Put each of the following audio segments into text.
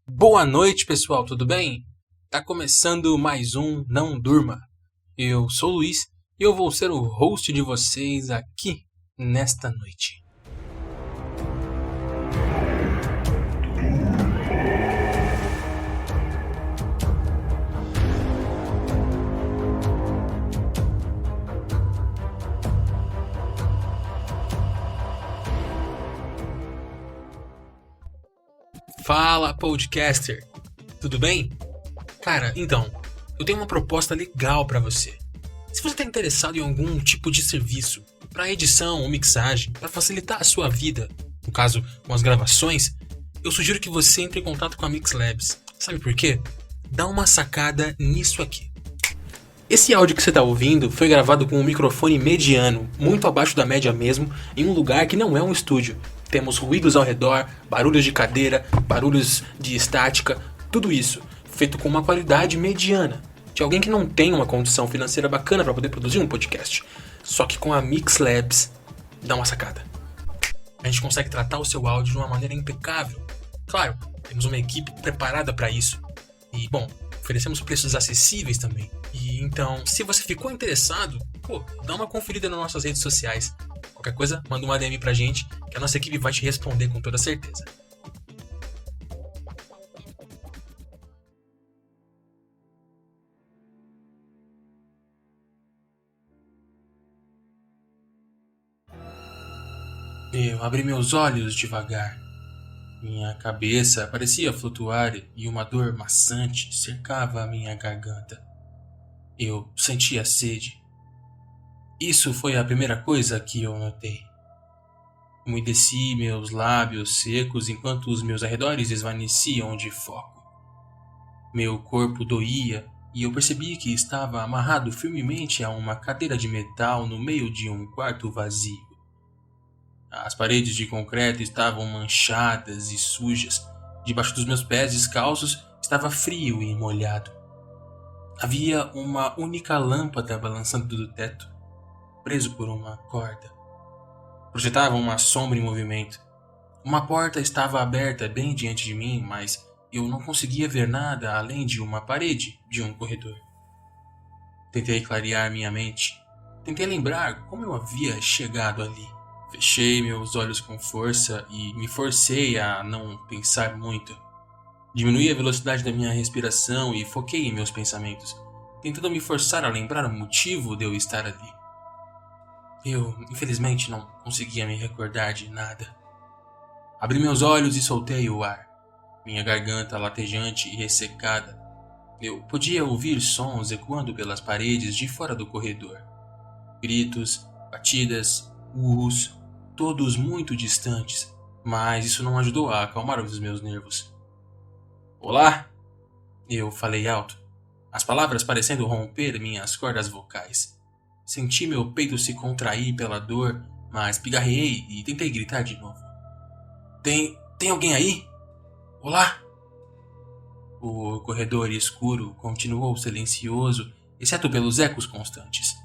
Boa noite, pessoal, tudo bem? Tá começando mais um Não Durma. Eu sou o Luiz e eu vou ser o host de vocês aqui nesta noite. Fala, podcaster! Tudo bem? Cara, então, eu tenho uma proposta legal pra você. Se você está interessado em algum tipo de serviço para edição ou mixagem, para facilitar a sua vida, no caso, com as gravações, eu sugiro que você entre em contato com a MixLabs. Sabe por quê? Dá uma sacada nisso aqui. Esse áudio que você está ouvindo foi gravado com um microfone mediano, muito abaixo da média mesmo, em um lugar que não é um estúdio. Temos ruídos ao redor, barulhos de cadeira, barulhos de estática, tudo isso feito com uma qualidade mediana, de alguém que não tem uma condição financeira bacana para poder produzir um podcast. Só que com a MixLabs, dá uma sacada. A gente consegue tratar o seu áudio de uma maneira impecável. Claro, temos uma equipe preparada para isso. E, bom, oferecemos preços acessíveis também. E então, se você ficou interessado, dá uma conferida nas nossas redes sociais. Qualquer coisa, manda uma DM pra gente, que a nossa equipe vai te responder com toda certeza. Eu abri meus olhos devagar. Minha cabeça parecia flutuar e uma dor maçante cercava a minha garganta. Eu sentia sede. Isso foi a primeira coisa que eu notei. Umedeci meus lábios secos enquanto os meus arredores esvaneciam de foco. Meu corpo doía e eu percebi que estava amarrado firmemente a uma cadeira de metal no meio de um quarto vazio. As paredes de concreto estavam manchadas e sujas. Debaixo dos meus pés descalços estava frio e molhado. Havia uma única lâmpada balançando do teto, preso por uma corda. Projetava uma sombra em movimento. Uma porta estava aberta bem diante de mim, mas eu não conseguia ver nada além de uma parede de um corredor. Tentei clarear minha mente. Tentei lembrar como eu havia chegado ali. Fechei meus olhos com força e me forcei a não pensar muito. Diminui a velocidade da minha respiração e foquei em meus pensamentos, tentando me forçar a lembrar o motivo de eu estar ali. Eu, infelizmente, não conseguia me recordar de nada. Abri meus olhos e soltei o ar, minha garganta latejante e ressecada. Eu podia ouvir sons ecoando pelas paredes de fora do corredor. Gritos, batidas, urros, todos muito distantes, mas isso não ajudou a acalmar os meus nervos. Olá! Eu falei alto, as palavras parecendo romper minhas cordas vocais. Senti meu peito se contrair pela dor, mas pigarreei e tentei gritar de novo. Tem alguém aí? Olá! O corredor escuro continuou silencioso, exceto pelos ecos constantes.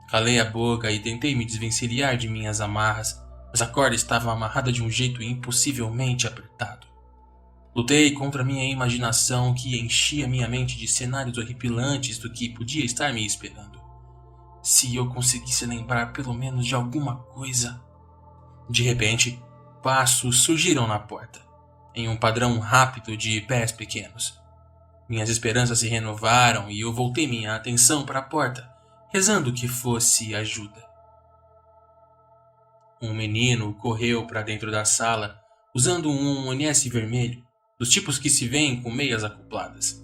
Calei a boca e tentei me desvencilhar de minhas amarras, mas a corda estava amarrada de um jeito impossivelmente apertado. Lutei contra minha imaginação que enchia minha mente de cenários horripilantes do que podia estar me esperando. Se eu conseguisse lembrar pelo menos de alguma coisa. De repente, passos surgiram na porta, em um padrão rápido de pés pequenos. Minhas esperanças se renovaram e eu voltei minha atenção para a porta, rezando que fosse ajuda. Um menino correu para dentro da sala, usando um ONS vermelho, dos tipos que se vêem com meias acopladas.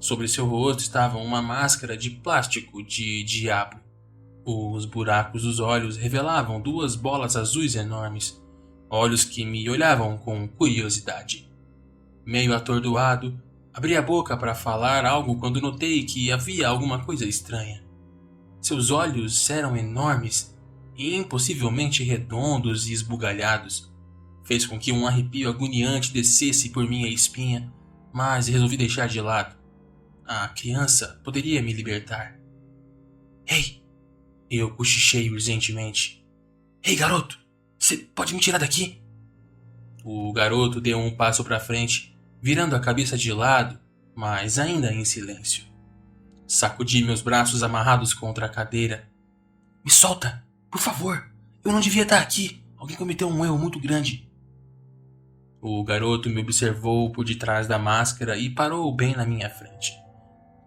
Sobre seu rosto estava uma máscara de plástico de diabo. Os buracos dos olhos revelavam duas bolas azuis enormes, olhos que me olhavam com curiosidade. Meio atordoado, abri a boca para falar algo quando notei que havia alguma coisa estranha. Seus olhos eram enormes e impossivelmente redondos e esbugalhados. Fez com que um arrepio agoniante descesse por minha espinha, mas resolvi deixar de lado. A criança poderia me libertar. Ei! Eu cochichei urgentemente. Ei, garoto! Você pode me tirar daqui? O garoto deu um passo para frente, virando a cabeça de lado, mas ainda em silêncio. Sacudi meus braços amarrados contra a cadeira. Me solta, por favor. Eu não devia estar aqui. Alguém cometeu um erro muito grande. O garoto me observou por detrás da máscara e parou bem na minha frente.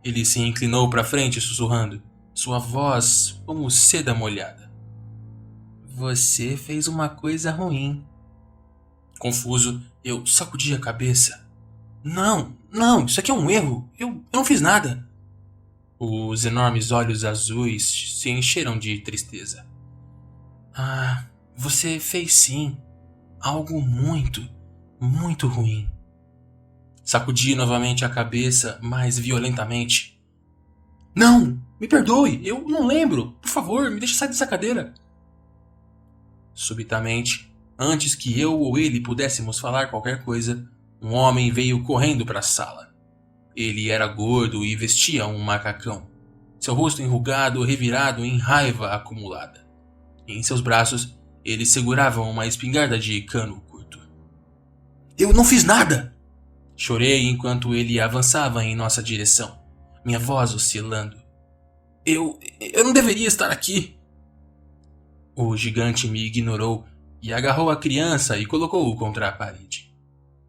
Ele se inclinou para frente sussurrando, sua voz como seda molhada. Você fez uma coisa ruim. Confuso, eu sacudi a cabeça. Não, isso aqui é um erro. Eu não fiz nada. Os enormes olhos azuis se encheram de tristeza. Ah, você fez sim. Algo muito, muito ruim. Sacudi novamente a cabeça, mais violentamente. Não! Me perdoe! Eu não lembro! Por favor, me deixe sair dessa cadeira! Subitamente, antes que eu ou ele pudéssemos falar qualquer coisa, um homem veio correndo para a sala. Ele era gordo e vestia um macacão. Seu rosto enrugado revirado em raiva acumulada. Em seus braços, ele segurava uma espingarda de cano curto. Eu não fiz nada! Chorei enquanto ele avançava em nossa direção, minha voz oscilando. Eu não deveria estar aqui! O gigante me ignorou e agarrou a criança e colocou-o contra a parede.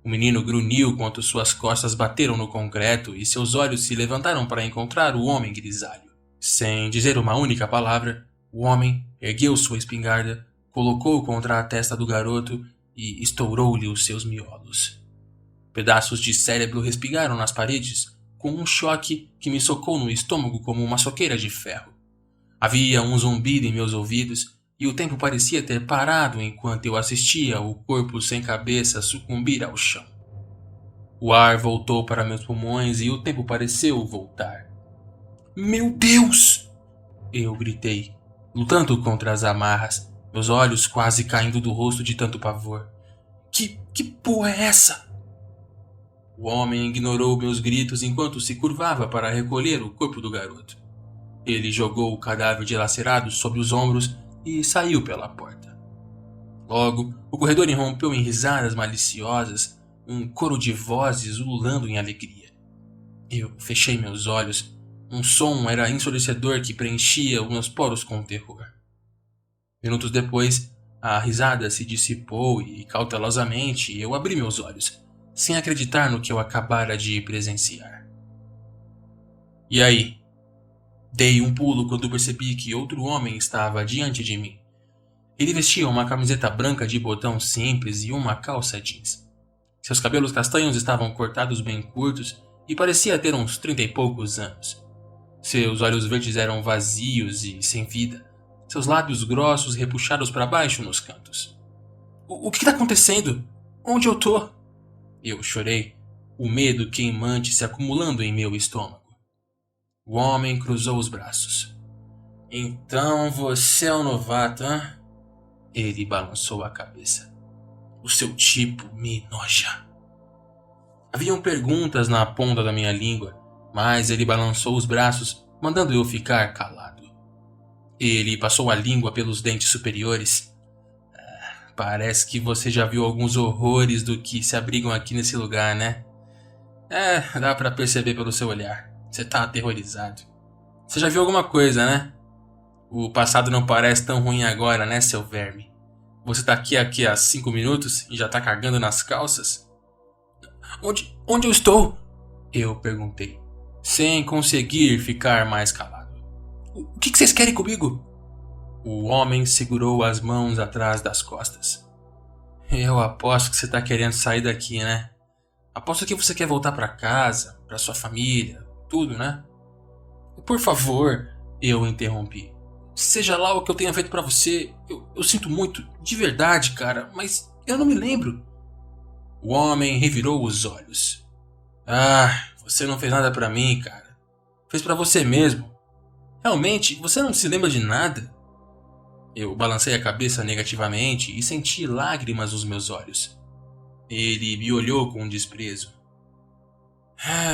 O menino grunhiu quando suas costas bateram no concreto e seus olhos se levantaram para encontrar o homem grisalho. Sem dizer uma única palavra, o homem ergueu sua espingarda, colocou contra a testa do garoto e estourou-lhe os seus miolos. Pedaços de cérebro respingaram nas paredes, com um choque que me socou no estômago como uma soqueira de ferro. Havia um zumbido em meus ouvidos e o tempo parecia ter parado enquanto eu assistia o corpo sem cabeça sucumbir ao chão. O ar voltou para meus pulmões e o tempo pareceu voltar. Meu Deus! Eu gritei, lutando contra as amarras, meus olhos quase caindo do rosto de tanto pavor. Que porra é essa? O homem ignorou meus gritos enquanto se curvava para recolher o corpo do garoto. Ele jogou o cadáver dilacerado sobre os ombros e saiu pela porta. Logo, o corredor irrompeu em risadas maliciosas, um coro de vozes ululando em alegria. Eu fechei meus olhos. Um som era ensurdecedor que preenchia os meus poros com terror. Minutos depois, a risada se dissipou e, cautelosamente, eu abri meus olhos, sem acreditar no que eu acabara de presenciar. E aí? Dei um pulo quando percebi que outro homem estava diante de mim. Ele vestia uma camiseta branca de botão simples e uma calça jeans. Seus cabelos castanhos estavam cortados bem curtos e parecia ter uns 30 e poucos anos. Seus olhos verdes eram vazios e sem vida, seus lábios grossos repuxados para baixo nos cantos. O que está acontecendo? Onde eu tô? Eu chorei, o medo queimante se acumulando em meu estômago. O homem cruzou os braços. Então você é um novato, hã? Ele balançou a cabeça. O seu tipo me enoja. Haviam perguntas na ponta da minha língua, mas ele balançou os braços, mandando eu ficar calado. Ele passou a língua pelos dentes superiores. Parece que você já viu alguns horrores do que se abrigam aqui nesse lugar, né? Dá pra perceber pelo seu olhar. Você tá aterrorizado. Você já viu alguma coisa, né? O passado não parece tão ruim agora, né, seu verme? Você tá aqui há 5 minutos e já tá cagando nas calças? Onde eu estou? Eu perguntei, sem conseguir ficar mais calado. O que vocês querem comigo? O homem segurou as mãos atrás das costas. Eu aposto que você tá querendo sair daqui, né? Aposto que você quer voltar pra casa, pra sua família, tudo, né? Por favor, eu interrompi. Seja lá o que eu tenha feito pra você, eu sinto muito, de verdade, cara, mas eu não me lembro. O homem revirou os olhos. Você não fez nada pra mim, cara. Fez pra você mesmo. Realmente, você não se lembra de nada? Eu balancei a cabeça negativamente e senti lágrimas nos meus olhos. Ele me olhou com desprezo.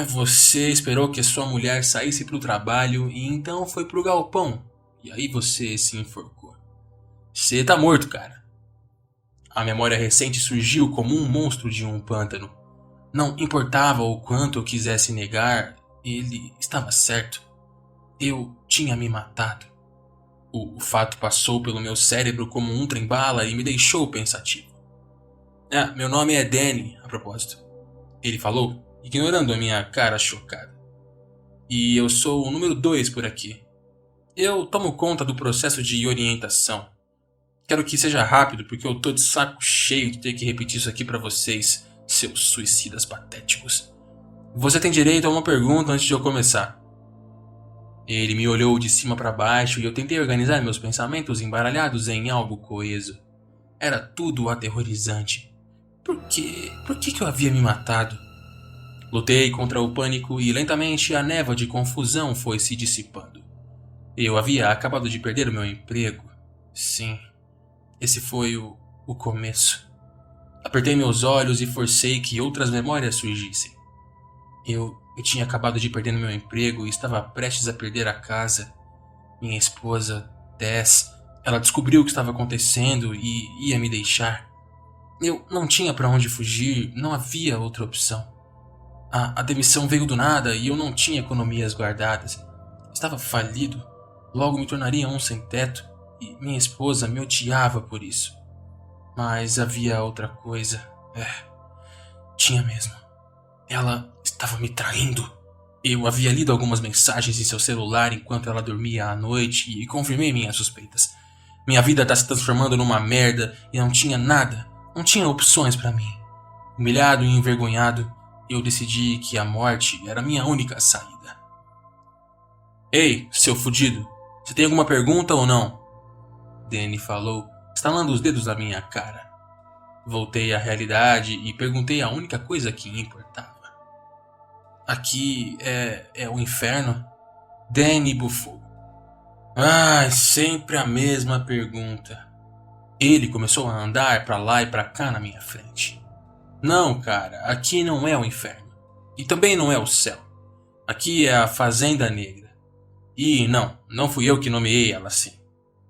Você esperou que a sua mulher saísse pro trabalho e então foi pro galpão. E aí você se enforcou. Você tá morto, cara. A memória recente surgiu como um monstro de um pântano. Não importava o quanto eu quisesse negar, ele estava certo. Eu tinha me matado. O fato passou pelo meu cérebro como um trem-bala e me deixou pensativo. Meu nome é Danny, a propósito. Ele falou, ignorando a minha cara chocada. E eu sou o número 2 por aqui. Eu tomo conta do processo de orientação. Quero que seja rápido, porque eu tô de saco cheio de ter que repetir isso aqui pra vocês, seus suicidas patéticos. Você tem direito a uma pergunta antes de eu começar. Ele me olhou de cima para baixo e eu tentei organizar meus pensamentos embaralhados em algo coeso. Era tudo aterrorizante. Por que eu havia me matado? Lutei contra o pânico e lentamente a névoa de confusão foi se dissipando. Eu havia acabado de perder o meu emprego. Sim, esse foi o começo. Apertei meus olhos e forcei que outras memórias surgissem. Eu tinha acabado de perder meu emprego e estava prestes a perder a casa. Minha esposa, Tess, ela descobriu o que estava acontecendo e ia me deixar. Eu não tinha para onde fugir, não havia outra opção. A demissão veio do nada e eu não tinha economias guardadas. Estava falido, logo me tornaria um sem teto e minha esposa me odiava por isso. Mas havia outra coisa. Tinha mesmo. Ela estava me traindo. Eu havia lido algumas mensagens em seu celular enquanto ela dormia à noite e confirmei minhas suspeitas. Minha vida está se transformando numa merda e não tinha nada, não tinha opções para mim. Humilhado e envergonhado, eu decidi que a morte era a minha única saída. Ei, seu fudido, você tem alguma pergunta ou não? Danny falou, estalando os dedos na minha cara. Voltei à realidade e perguntei a única coisa que importava. Aqui é o inferno? Danny bufou. Sempre a mesma pergunta. Ele começou a andar pra lá e pra cá na minha frente. Não, cara, aqui não é o inferno. E também não é o céu. Aqui é a Fazenda Negra. E não fui eu que nomeei ela assim.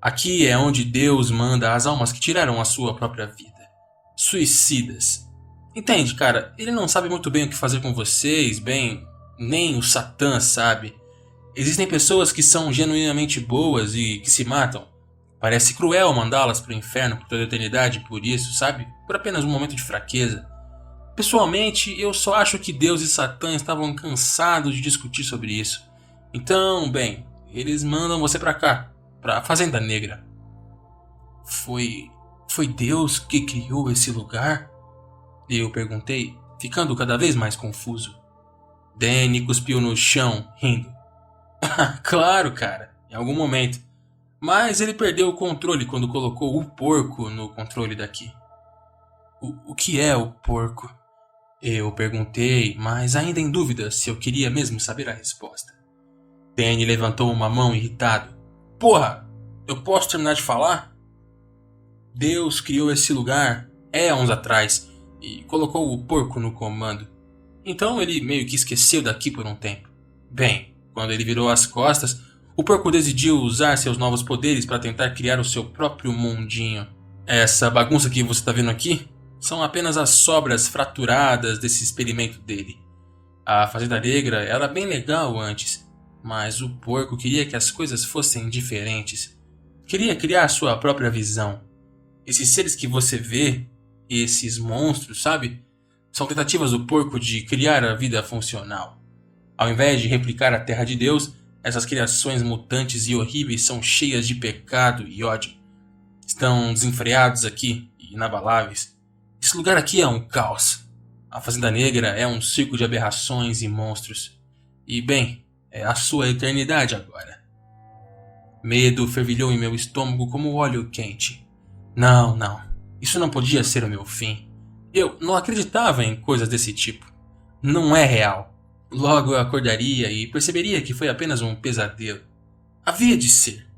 Aqui é onde Deus manda as almas que tiraram a sua própria vida. Suicidas. Entende, cara? Ele não sabe muito bem o que fazer com vocês, nem o Satã sabe. Existem pessoas que são genuinamente boas e que se matam. Parece cruel mandá-las pro inferno por toda a eternidade por isso, sabe? Por apenas um momento de fraqueza. Pessoalmente, eu só acho que Deus e Satã estavam cansados de discutir sobre isso. Então, eles mandam você pra cá, pra Fazenda Negra. Foi Deus que criou esse lugar? Eu perguntei, ficando cada vez mais confuso. Danny cuspiu no chão, rindo. Claro, cara, em algum momento. Mas ele perdeu o controle quando colocou o porco no controle daqui. O que é o porco? Eu perguntei, mas ainda em dúvida se eu queria mesmo saber a resposta. Danny levantou uma mão irritado. Porra, eu posso terminar de falar? Deus criou esse lugar anos atrás e colocou o porco no comando. Então ele meio que esqueceu daqui por um tempo. Quando ele virou as costas, o porco decidiu usar seus novos poderes para tentar criar o seu próprio mundinho. Essa bagunça que você está vendo aqui são apenas as sobras fraturadas desse experimento dele. A Fazenda Negra era bem legal antes, mas o porco queria que as coisas fossem diferentes. Queria criar sua própria visão. Esses seres que você vê, esses monstros, sabe? São tentativas do porco de criar a vida funcional. Ao invés de replicar a terra de Deus, essas criações mutantes e horríveis são cheias de pecado e ódio. Estão desenfreados aqui e inabaláveis. Esse lugar aqui é um caos. A Fazenda Negra é um circo de aberrações e monstros. E, é a sua eternidade agora. Medo fervilhou em meu estômago como óleo quente. Não. Isso não podia ser o meu fim. Eu não acreditava em coisas desse tipo. Não é real. Logo eu acordaria e perceberia que foi apenas um pesadelo. Havia de ser.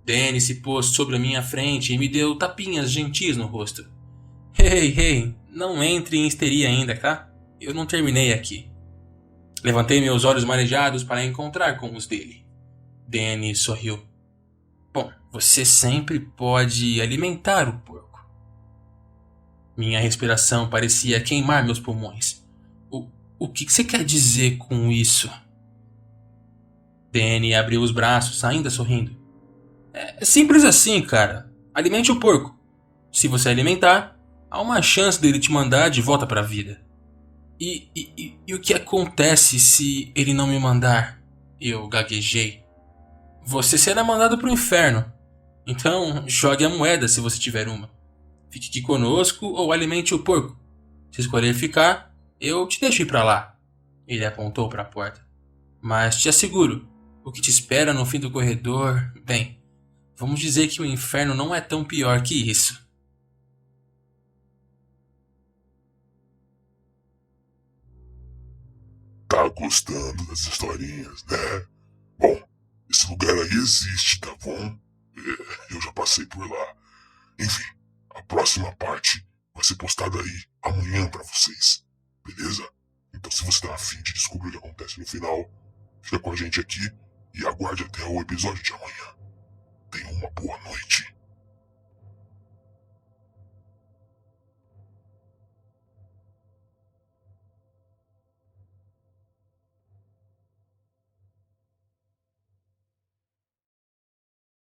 Danny se pôs sobre a minha frente e me deu tapinhas gentis no rosto. Hey, não entre em histeria ainda, tá? Eu não terminei aqui. Levantei meus olhos marejados para encontrar com os dele. Danny sorriu. Você sempre pode alimentar o porco. Minha respiração parecia queimar meus pulmões. O que você quer dizer com isso? Danny abriu os braços, ainda sorrindo. É simples assim, cara. Alimente o porco. Se você alimentar, há uma chance dele te mandar de volta pra vida. E o que acontece se ele não me mandar? Eu gaguejei. Você será mandado pro inferno. Então, jogue a moeda se você tiver uma. Fique aqui conosco ou alimente o porco. Se escolher ficar, eu te deixo ir pra lá. Ele apontou para a porta. Mas te asseguro, o que te espera no fim do corredor, bem, vamos dizer que o inferno não é tão pior que isso. Tá gostando das historinhas, né? Bom, esse lugar aí existe, tá bom? Eu já passei por lá. Enfim, a próxima parte vai ser postada aí amanhã pra vocês, beleza? Então se você tá afim de descobrir o que acontece no final, fica com a gente aqui e aguarde até o episódio de amanhã. Tenha uma boa noite.